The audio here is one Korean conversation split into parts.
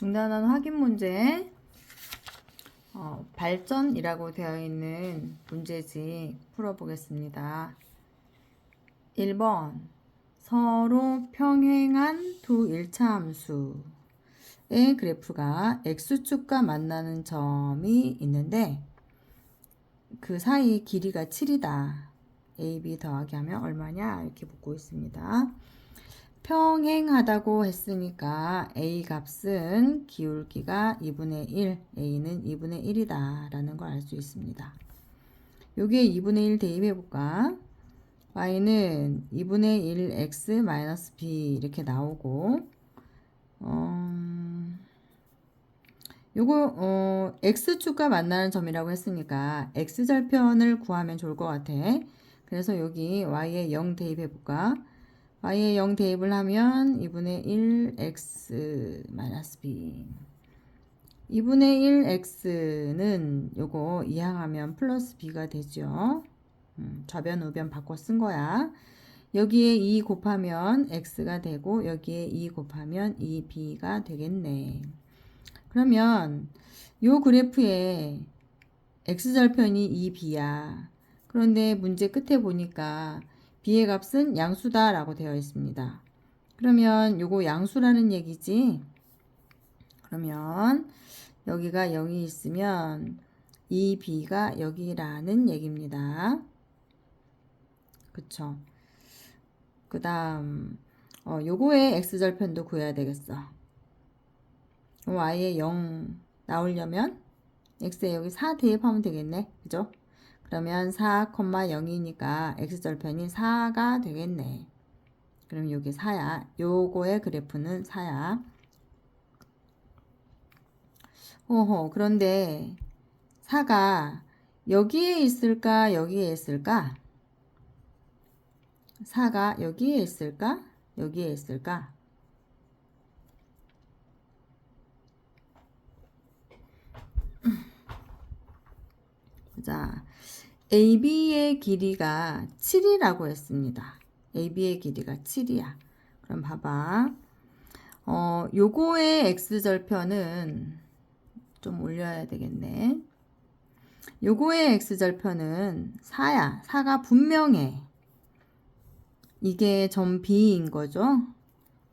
중단원 확인 문제 발전이라고 되어 있는 문제지 풀어보겠습니다. 1번 서로 평행한 두 일차함수의 그래프가 x축과 만나는 점이 있는데 그 사이 길이가 7이다. a, b 더하기 하면 얼마냐? 이렇게 묻고 있습니다. 평행하다고 했으니까 a 값은 기울기가 2분의 1, a는 2분의 1이다 라는 걸 알 수 있습니다. 여기에 2분의 1 대입해 볼까? y는 2분의 1 x 마이너스 b 이렇게 나오고 요거 x축과 만나는 점이라고 했으니까 x절편을 구하면 좋을 것 같아. 그래서 여기 y에 0 대입해 볼까? y에 0 대입을 하면 2분의 1 x 마이너스 b 2분의 1 x는 요거 이항하면 플러스 b가 되죠. 좌변 우변 바꿔 쓴 거야. 여기에 2 곱하면 x가 되고 여기에 2 곱하면 2b가 되겠네. 그러면 요 그래프에 x절편이 2b야. 그런데 문제 끝에 보니까 b의 값은 양수다 라고 되어 있습니다. 그러면 요거 양수라는 얘기지. 그러면 여기가 0이 있으면 2b가 여기라는 얘기입니다. 그쵸? 그 다음 요거의 x절편도 구해야 되겠어. y에 0 나오려면 x에 여기 4 대입하면 되겠네. 그죠? 그러면 4,0이니까 x절편이 4가 되겠네. 그럼 여기 4야. 요거의 그래프는 4야. 그런데 4가 여기에 있을까? 여기에 있을까? 4가 여기에 있을까? 여기에 있을까? 자, AB의 길이가 7이라고 했습니다. AB의 길이가 7이야. 그럼 봐봐. 요거의 x절편은 좀 올려야 되겠네. 요거의 x절편은 4야. 4가 분명해. 이게 점 B인 거죠.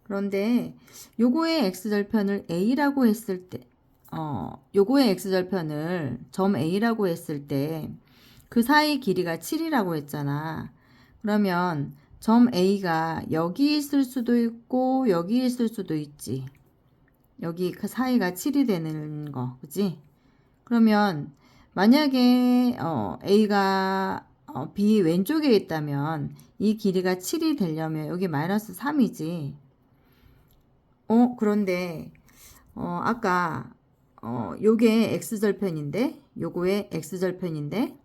그런데 요거의 x절편을 A라고 했을 때 요거의 x절편을 점 A라고 했을 때 그 사이 길이가 7이라고 했잖아. 그러면 점 A가 여기 있을 수도 있고 여기 있을 수도 있지. 여기 그 사이가 7이 되는 거, 그지? 그러면 만약에 A가 B 왼쪽에 있다면 이 길이가 7이 되려면 여기 마이너스 3이지. 그런데 아까 요게 x절편인데 요거의 x절편인데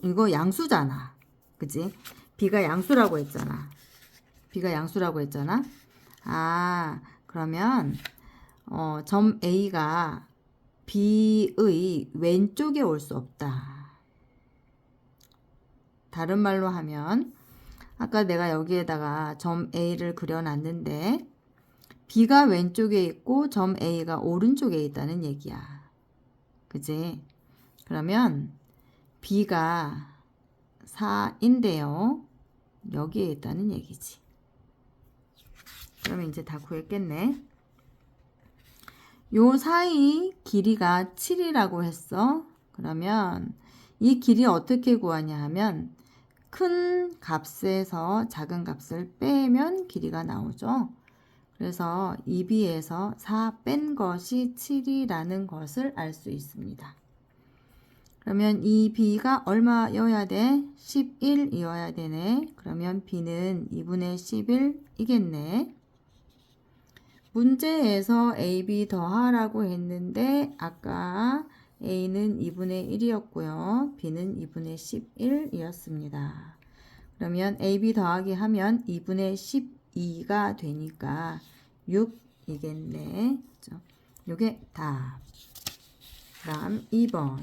이거 양수잖아. 그치? b가 양수라고 했잖아. b가 양수라고 했잖아. 그러면 점 A가 B의 왼쪽에 올 수 없다. 다른 말로 하면 아까 내가 여기에다가 점 A를 그려놨는데 B가 왼쪽에 있고 점 A가 오른쪽에 있다는 얘기야. 그지? 그러면 B가 4인데요. 여기에 있다는 얘기지. 그러면 이제 다 구했겠네. 요 사이 길이가 7이라고 했어. 그러면 이 길이 어떻게 구하냐 하면 큰 값에서 작은 값을 빼면 길이가 나오죠. 그래서 2b에서 4 뺀 것이 7이라는 것을 알 수 있습니다. 그러면 이 b가 얼마여야 돼? 11이어야 되네. 그러면 b는 2분의 11이겠네. 문제에서 AB 더하라고 했는데 아까 A는 2분의 1이었고요. B는 2분의 11이었습니다. 그러면 AB 더하기 하면 2분의 12가 되니까 6이겠네. 요게 답. 다음 2번.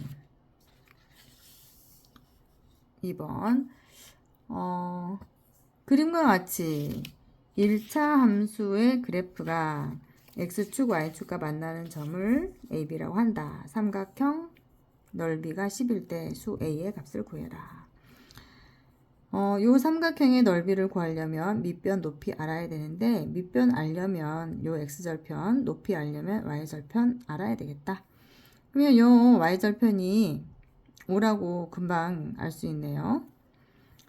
그림과 같이 1차 함수의 그래프가 X축, Y축과 만나는 점을 AB라고 한다. 삼각형 넓이가 10일 때 수 A의 값을 구해라. 요 삼각형의 넓이를 구하려면 밑변 높이 알아야 되는데 밑변 알려면 요 X절편, 높이 알려면 Y절편 알아야 되겠다. 그러면 요 Y절편이 5라고 금방 알 수 있네요.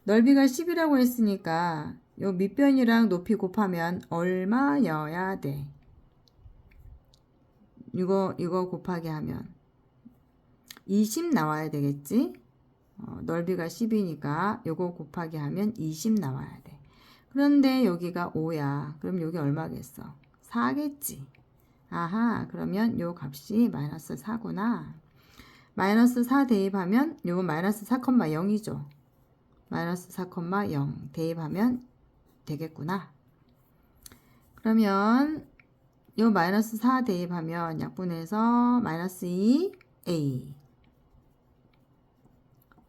넓이가 10이라고 했으니까 요 밑변이랑 높이 곱하면 얼마여야 돼? 이거 곱하기 하면 20 나와야 되겠지? 넓이가 10이니까 요거 곱하기 하면 20 나와야 돼. 그런데 여기가 5야. 그럼 여기 얼마겠어? 4겠지. 아하, 그러면 요 값이 마이너스 4구나. 마이너스 4 대입하면 요거 마이너스 4,0이죠. 마이너스 4,0 대입하면 되겠구나. 그러면 요 마이너스 4 대입하면 약분해서 마이너스 2a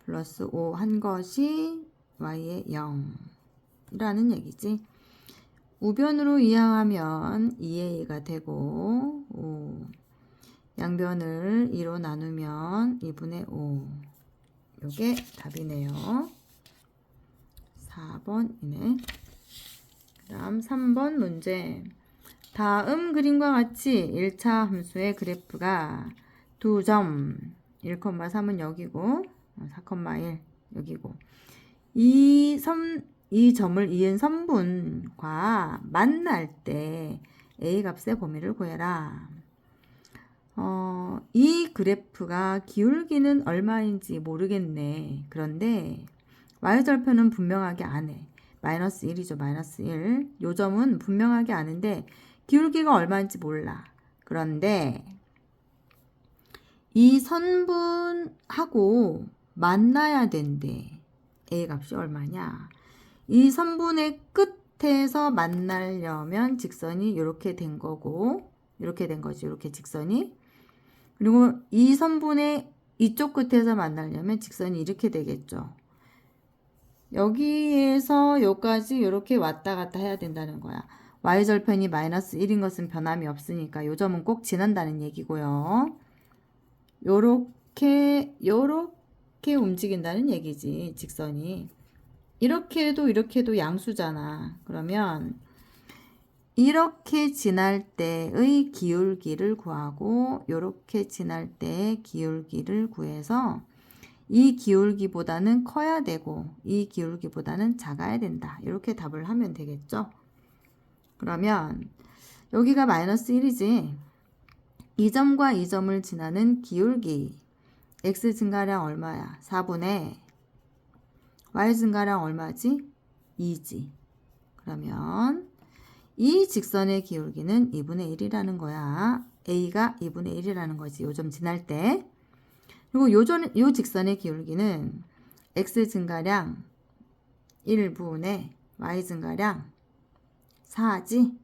플러스 5 한 것이 y의 0이라는 얘기지. 우변으로 이항하면 2a가 되고 양변을 2로 나누면 2분의 5. 요게 답이네요. 4번이네. 그 다음 3번 문제. 다음 그림과 같이 1차 함수의 그래프가 2점 1,3은 여기고 4,1 여기고 이 점을 이은 선분과 만날 때 A 값의 범위를 구해라. 이 그래프가 기울기는 얼마인지 모르겠네. 그런데 Y절편은 분명하게 안 해. 마이너스 1이죠. 마이너스 1. 요 점은 분명하게 아는데 기울기가 얼마인지 몰라. 그런데 이 선분하고 만나야 된대. A 값이 얼마냐? 이 선분의 끝에서 만나려면 직선이 이렇게 된 거고 이렇게 된 거지. 이렇게 직선이. 그리고 이 선분의 이쪽 끝에서 만나려면 직선이 이렇게 되겠죠. 여기에서 여기까지 이렇게 왔다 갔다 해야 된다는 거야. Y절편이 마이너스 1인 것은 변함이 없으니까 요 점은 꼭 지난다는 얘기고요. 요렇게 움직인다는 얘기지. 직선이. 이렇게 해도 양수잖아. 그러면 이렇게 지날 때의 기울기를 구하고 요렇게 지날 때의 기울기를 구해서 이 기울기보다는 커야 되고 이 기울기보다는 작아야 된다. 이렇게 답을 하면 되겠죠. 그러면 여기가 마이너스 1이지. 이 점과 이 점을 지나는 기울기 x 증가량 얼마야? 4분의 y 증가량 얼마지? 2지. 그러면 이 직선의 기울기는 2분의 1이라는 거야. a가 2분의 1이라는 거지. 요 점 지날 때. 그리고 요 직선의 기울기는 x 증가량 1분의 y 증가량 4지.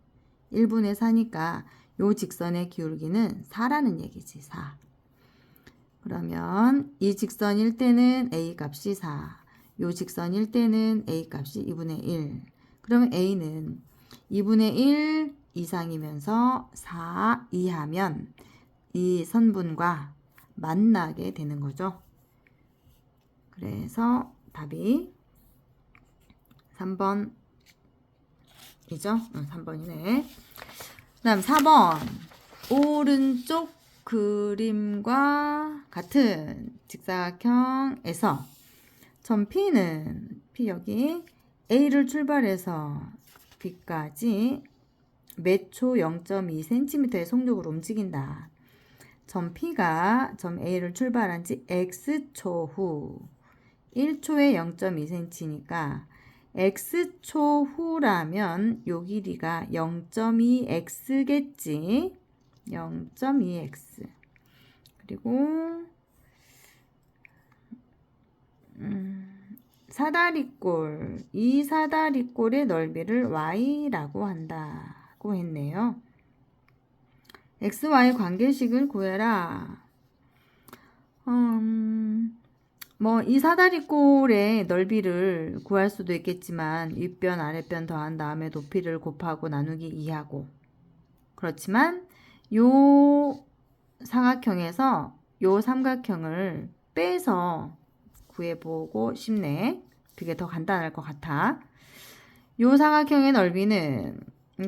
1분의 4니까 요 직선의 기울기는 4라는 얘기지. 4. 그러면 이 직선일 때는 a 값이 4. 요 직선일 때는 a 값이 2분의 1. 그러면 a는 2분의 1 이상이면서 4 이하면 이 선분과 만나게 되는 거죠. 그래서 답이 3번이죠. 3번이네. 그 다음 4번. 오른쪽 그림과 같은 직사각형에서 점 P 여기 A를 출발해서 B까지 매초 0.2cm의 속력으로 움직인다. 점 P가 점 A를 출발한 지 X초 후 1초에 0.2cm니까 X초 후라면 요 길이가 0.2x겠지. 0.2x. 그리고 사다리꼴. 이 사다리꼴의 넓이를 y라고 한다고 했네요. xy 관계식을 구해라. 이 사다리꼴의 넓이를 구할 수도 있겠지만 윗변 아랫변 더한 다음에 높이를 곱하고 나누기 2하고 그렇지만 요 삼각형에서 요 삼각형을 빼서 구해보고 싶네. 그게 더 간단할 것 같아. 요 삼각형의 넓이는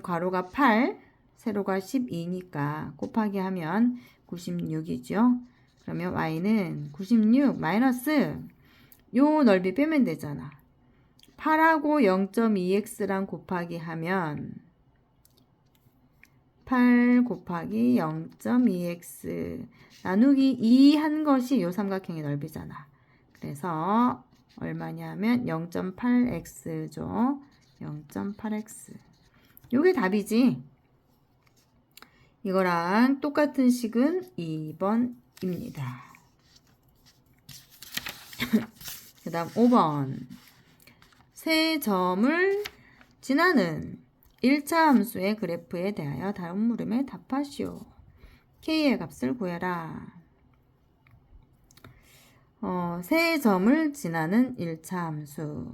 괄호가 8, 세로가 12니까 곱하기 하면 96이죠. 그러면 y는 96 마이너스 요 넓이 빼면 되잖아. 8하고 0.2x랑 곱하기 하면 8 곱하기 0.2x 나누기 2 한 것이 요 삼각형의 넓이잖아. 그래서 얼마냐면 0.8x죠. 0.8x. 요게 답이지. 이거랑 똑같은 식은 2번입니다. 그 다음 5번. 세 점을 지나는 1차 함수의 그래프에 대하여 다음 물음에 답하시오. k의 값을 구해라. 세 점을 지나는 1차 함수.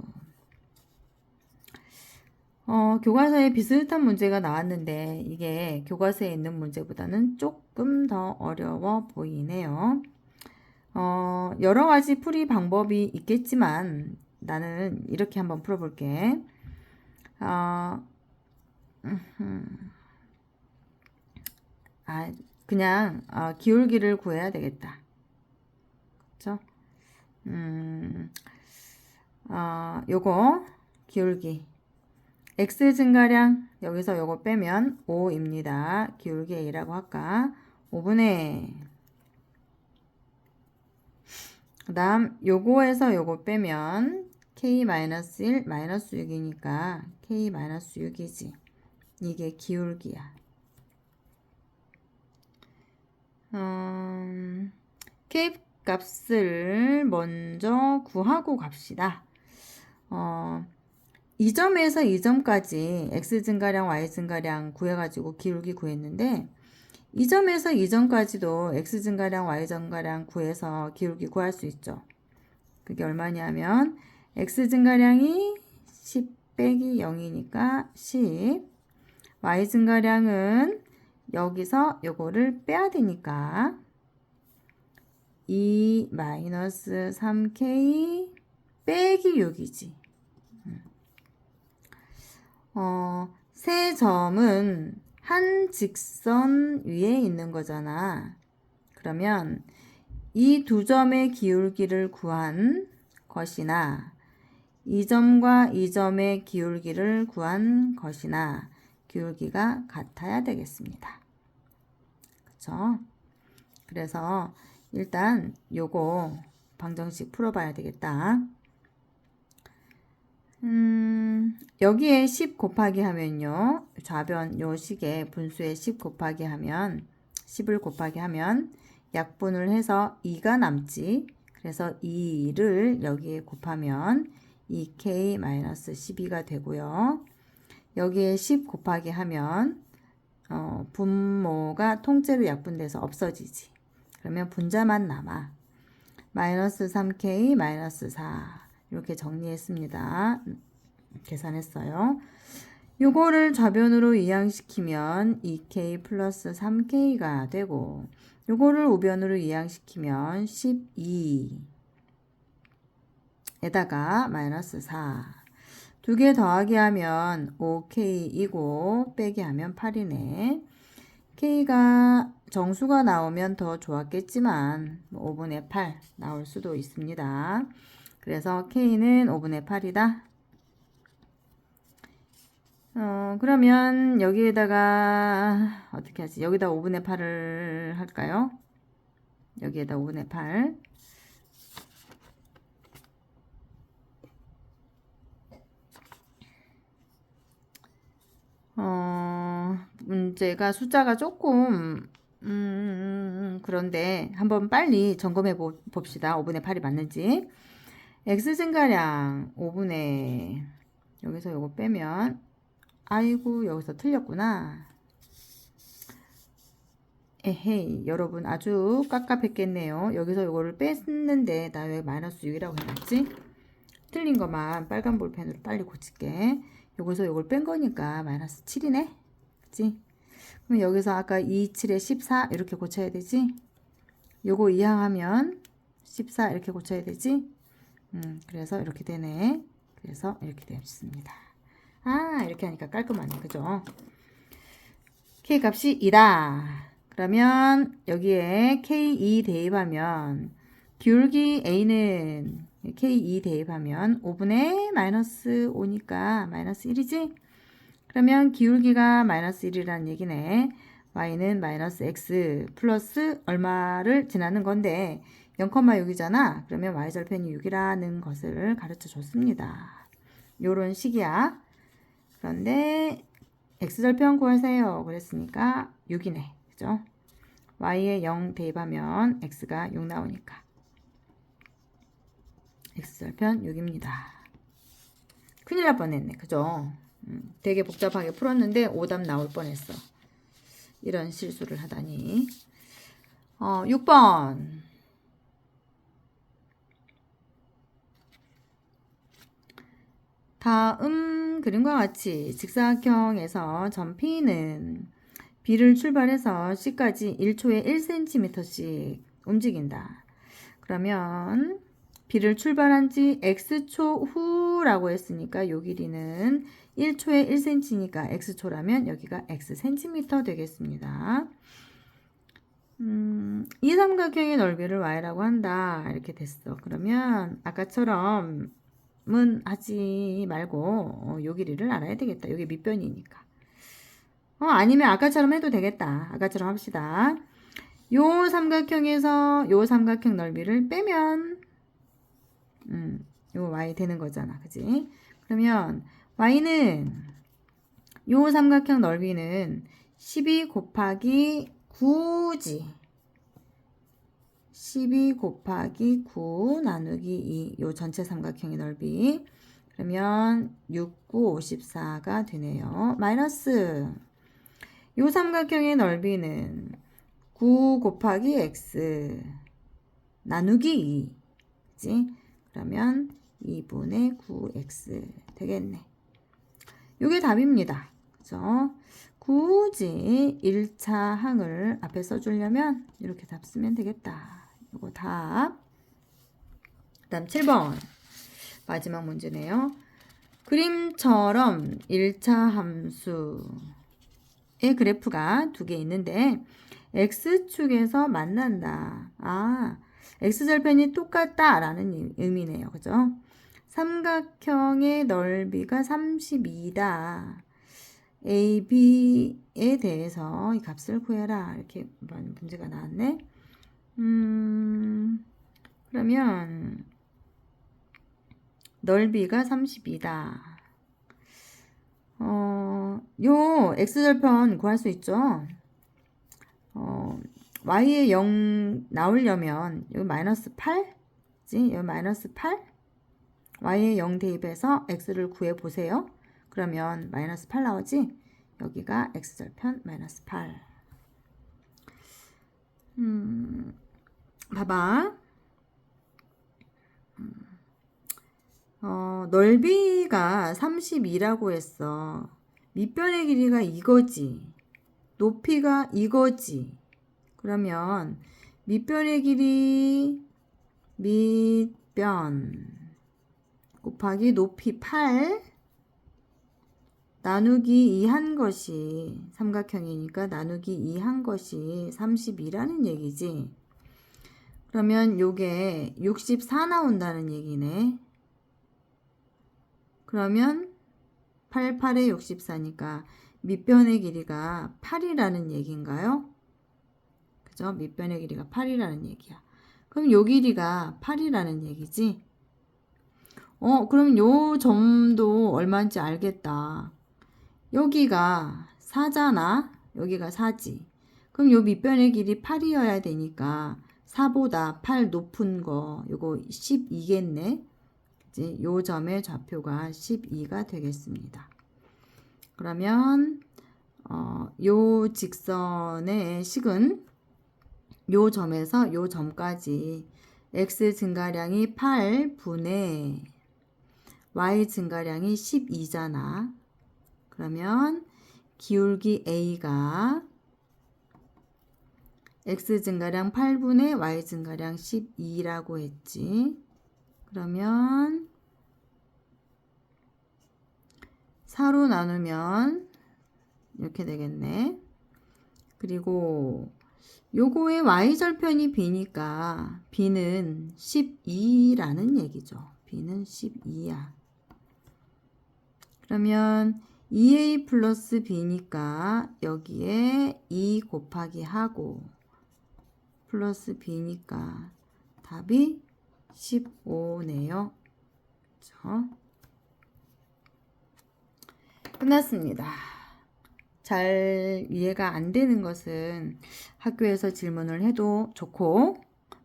교과서에 비슷한 문제가 나왔는데 이게 교과서에 있는 문제보다는 조금 더 어려워 보이네요. 여러 가지 풀이 방법이 있겠지만 나는 이렇게 한번 풀어볼게. 그냥 기울기를 구해야 되겠다. 그렇죠? 요거 기울기 x 증가량 여기서 요거 빼면 5입니다. 기울기 a라고 할까? 5분의 그 다음 요거에서 요거 빼면 k-1 마이너스 6이니까 k-6이지. 이게 기울기야. k 값을 먼저 구하고 갑시다. 이 점에서 이 점까지 x 증가량, y 증가량 구해가지고 기울기 구했는데 이 점에서 이 점까지도 x 증가량, y 증가량 구해서 기울기 구할 수 있죠. 그게 얼마냐면 x 증가량이 10 빼기 0이니까 10, y 증가량은 여기서 요거를 빼야 되니까 2 마이너스 3k 빼기 6이지. 세 점은 한 직선 위에 있는 거잖아. 그러면 이 두 점의 기울기를 구한 것이나 이 점과 이 점의 기울기를 구한 것이나 기울기가 같아야 되겠습니다. 그쵸? 그래서 일단 요거 방정식 풀어봐야 되겠다. 여기에 10 곱하기 하면요. 좌변 요 식에 분수에 10 곱하기 하면 10을 곱하기 하면 약분을 해서 2가 남지. 그래서 2를 여기에 곱하면 2k-12가 되고요. 여기에 10 곱하기 하면 분모가 통째로 약분돼서 없어지지. 그러면 분자만 남아. 마이너스 3k 마이너스 4 이렇게 정리했습니다. 계산했어요. 요거를 좌변으로 이항시키면 2k 플러스 3k가 되고 요거를 우변으로 이항시키면 12에다가 마이너스 4 두 개 더하기 하면 5k이고 빼기 하면 8이네. k가 정수가 나오면 더 좋았겠지만 5분의 8 나올 수도 있습니다. 그래서 k는 5분의 8이다. 그러면 여기에다가 어떻게 하지? 여기다 5분의 8을 할까요? 여기에다 5분의 8. 문제가 숫자가 조금 그런데 한번 빨리 점검해 봅시다. 5분의 8이 맞는지. x 증가량 5분의 여기서 요거 빼면 아이고 여기서 틀렸구나. 에헤이 여러분 아주 깝깝했겠네요. 여기서 요거를 뺐는데 나 왜 마이너스 6이라고 해놨지? 틀린 것만 빨간 볼펜으로 빨리 고칠게. 여기서 요걸 뺀 거니까 마이너스 7이네. 그치? 그럼 여기서 아까 2, 7에 14 이렇게 고쳐야 되지? 요거 이항하면 14 이렇게 고쳐야 되지? 그래서 이렇게 되네. 그래서 이렇게 되었습니다. 아, 이렇게 하니까 깔끔하네. 그죠? K 값이 2다. 그러면 여기에 K2 대입하면 기울기 A는 K2 대입하면 5분의 마이너스 5니까 마이너스 1이지? 그러면 기울기가 마이너스 1이라는 얘기네. Y는 마이너스 X 플러스 얼마를 지나는 건데 0,6이잖아. 그러면 Y절편이 6이라는 것을 가르쳐 줬습니다. 요런 식이야. 그런데 X절편 구하세요. 그랬으니까 6이네. 그죠? Y에 0 대입하면 X가 6 나오니까. X절편 6입니다. 큰일 날 뻔했네. 그죠? 되게 복잡하게 풀었는데 오답 나올 뻔했어. 이런 실수를 하다니. 6번. 다음 그림과 같이 직사각형에서 점 P는 B를 출발해서 C까지 1초에 1cm씩 움직인다. 그러면 B를 출발한 지 X초 후라고 했으니까 요 길이는 1초에 1cm니까 X초라면 여기가 Xcm 되겠습니다. 이 삼각형의 넓이를 Y라고 한다. 이렇게 됐어. 그러면 아까처럼은 하지 말고 요 길이를 알아야 되겠다. 여기 밑변이니까. 아니면 아까처럼 해도 되겠다. 아까처럼 합시다. 요 삼각형에서 요 삼각형 넓이를 빼면 요 y 되는 거잖아. 그지? 그러면 y는 요 삼각형 넓이는 12 곱하기 9지. 12 곱하기 9 나누기 2. 요 전체 삼각형의 넓이. 그러면 6, 9, 54가 되네요. 마이너스 요 삼각형의 넓이는 9 곱하기 x 나누기 2. 그치? 그러면 2분의 9x 되겠네. 요게 답입니다. 그죠? 굳이 1차 항을 앞에 써주려면 이렇게 답 쓰면 되겠다. 요거 답. 그 다음 7번. 마지막 문제네요. 그림처럼 1차 함수의 그래프가 두 개 있는데 X축에서 만난다. X절편이 똑같다 라는 의미네요. 그죠? 삼각형의 넓이가 32다. AB에 대해서 이 값을 구해라. 이렇게 문제가 나왔네. 그러면 넓이가 32다. 요 X절편 구할 수 있죠? Y에 0 나오려면 여기 마이너스 8? 여기 마이너스 8? Y에 0 대입해서 X를 구해보세요. 그러면 마이너스 8 나오지? 여기가 X절편 마이너스 8. 봐봐. 넓이가 32라고 했어. 밑변의 길이가 이거지. 높이가 이거지. 그러면 밑변의 길이 밑변 곱하기 높이 8 나누기 2 한 것이 삼각형이니까 나누기 2 한 것이 32라는 얘기지. 그러면 요게 64 나온다는 얘기네. 그러면 8, 8에 64니까 밑변의 길이가 8이라는 얘기인가요? 그죠? 밑변의 길이가 8이라는 얘기야. 그럼 요 길이가 8이라는 얘기지? 그럼 요 점도 얼마인지 알겠다. 여기가 4잖아. 여기가 4지. 그럼 요 밑변의 길이 8이어야 되니까 4보다 8 높은 거 요거 12겠네. 그치? 요 점의 좌표가 12가 되겠습니다. 그러면 요 직선의 식은 요 점에서 요 점까지 x 증가량이 8분의 y 증가량이 12잖아. 그러면 기울기 A가 x 증가량 8분의 y 증가량 12라고 했지. 그러면 4로 나누면 이렇게 되겠네. 그리고 요거의 y절편이 b니까 b는 12라는 얘기죠. b는 12야. 그러면 2a 플러스 b니까 여기에 2 곱하기 하고 플러스 b니까 답이 15네요. 그렇죠? 끝났습니다. 잘 이해가 안 되는 것은 학교에서 질문을 해도 좋고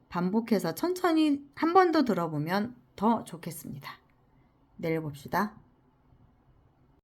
반복해서 천천히 한 번 더 들어보면 더 좋겠습니다. 내일 봅시다.